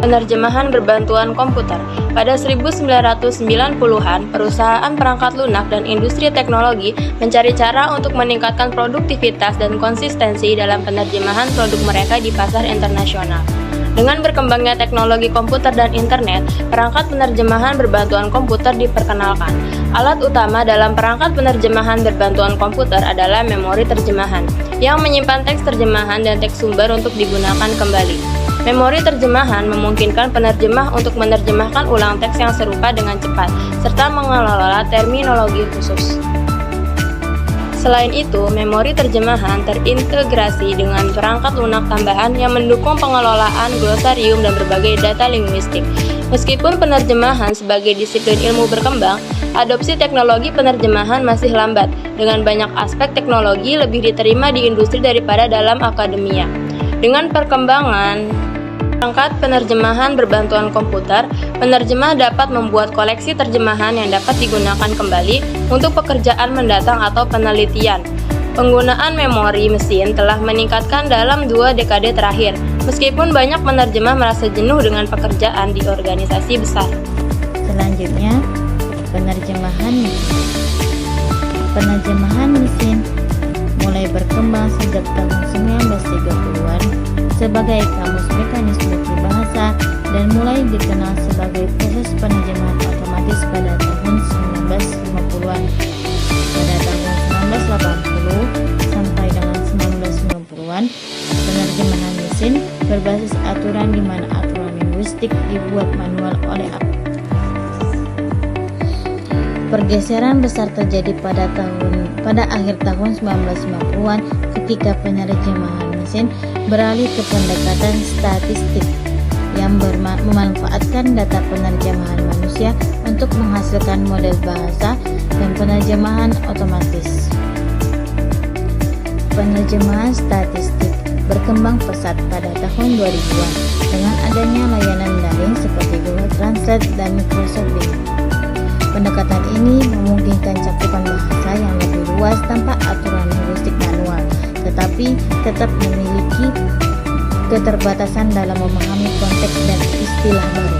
Penerjemahan berbantuan komputer. Pada 1990-an, perusahaan perangkat lunak dan industri teknologi mencari cara untuk meningkatkan produktivitas dan konsistensi dalam penerjemahan produk mereka di pasar internasional. Dengan berkembangnya teknologi komputer dan internet, perangkat penerjemahan berbantuan komputer diperkenalkan. Alat utama dalam perangkat penerjemahan berbantuan komputer adalah memori terjemahan, yang menyimpan teks terjemahan dan teks sumber untuk digunakan kembali. Memori terjemahan memungkinkan penerjemah untuk menerjemahkan ulang teks yang serupa dengan cepat, serta mengelola terminologi khusus. Selain itu, memori terjemahan terintegrasi dengan perangkat lunak tambahan yang mendukung pengelolaan glosarium dan berbagai data linguistik. Meskipun penerjemahan sebagai disiplin ilmu berkembang, adopsi teknologi penerjemahan masih lambat. Dengan banyak aspek teknologi lebih diterima di industri daripada dalam akademia. Dengan perkembangan perangkat penerjemahan berbantuan komputer, penerjemah dapat membuat koleksi terjemahan yang dapat digunakan kembali untuk pekerjaan mendatang atau penelitian. Penggunaan memori mesin telah meningkatkan dalam 2 dekade terakhir, meskipun banyak penerjemah merasa jenuh dengan pekerjaan di organisasi besar. Selanjutnya, penerjemahan mesin. Penerjemahan mesin mulai berkembang sejak tahun 1930-an sebagai kamus mekanisme bahasa dan mulai dikenal sebagai proses penerjemahan otomatis pada tahun 1950-an. Pada tahun 1980 sampai dengan 1990-an, penerjemahan mesin berbasis aturan di mana aturan linguistik dibuat manual oleh Pergeseran besar terjadi pada akhir tahun 1950-an ketika penerjemahan mesin beralih ke pendekatan statistik yang memanfaatkan data penerjemahan manusia untuk menghasilkan model bahasa dan penerjemahan otomatis. Penerjemahan statistik berkembang pesat pada tahun 2000-an dengan adanya layanan daring seperti Google Translate dan Microsoft Bing. Pendekatan ini memungkinkan cakupan bahasa yang lebih luas tanpa aturan linguistik manual, tetapi tetap memiliki keterbatasan dalam memahami konteks dan istilah baru.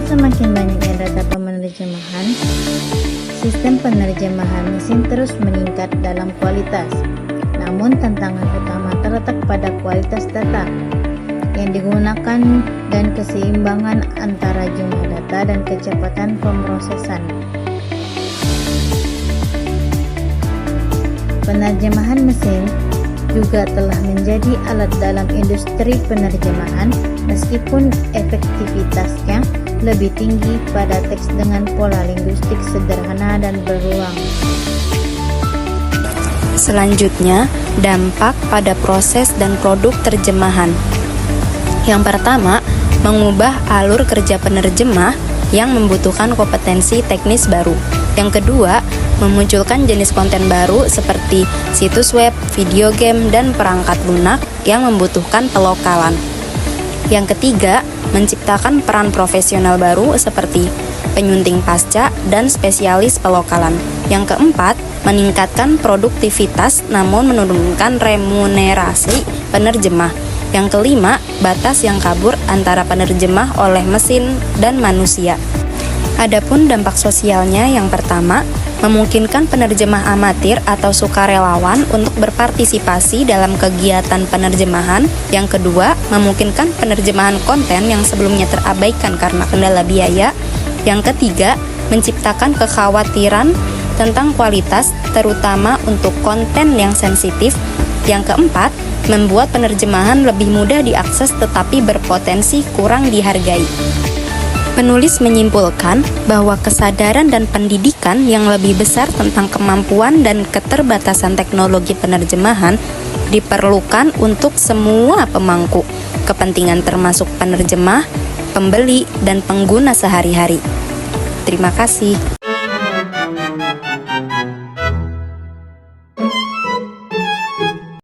Semakin banyaknya data penerjemahan, sistem penerjemahan mesin terus meningkat dalam kualitas. Namun tantangan utama terletak pada kualitas data yang digunakan dan keseimbangan antara jumlah data dan kecepatan pemrosesan. Penerjemahan mesin juga telah menjadi alat dalam industri penerjemahan meskipun efektivitasnya lebih tinggi pada teks dengan pola linguistik sederhana dan berulang. Selanjutnya, dampak pada proses dan produk terjemahan. Yang pertama, mengubah alur kerja penerjemah yang membutuhkan kompetensi teknis baru. Yang kedua, memunculkan jenis konten baru seperti situs web, video game, dan perangkat lunak yang membutuhkan pelokalan. Yang ketiga, menciptakan peran profesional baru seperti penyunting pasca dan spesialis pelokalan. Yang keempat, meningkatkan produktivitas namun menurunkan remunerasi penerjemah. Yang kelima, batas yang kabur antara penerjemah oleh mesin dan manusia. Adapun dampak sosialnya, yang pertama, memungkinkan penerjemah amatir atau sukarelawan untuk berpartisipasi dalam kegiatan penerjemahan. Yang kedua, memungkinkan penerjemahan konten yang sebelumnya terabaikan karena kendala biaya. Yang ketiga, menciptakan kekhawatiran tentang kualitas, terutama untuk konten yang sensitif. Yang keempat, membuat penerjemahan lebih mudah diakses tetapi berpotensi kurang dihargai. Penulis menyimpulkan bahwa kesadaran dan pendidikan yang lebih besar tentang kemampuan dan keterbatasan teknologi penerjemahan diperlukan untuk semua pemangku kepentingan termasuk penerjemah, pembeli, dan pengguna sehari-hari. Terima kasih.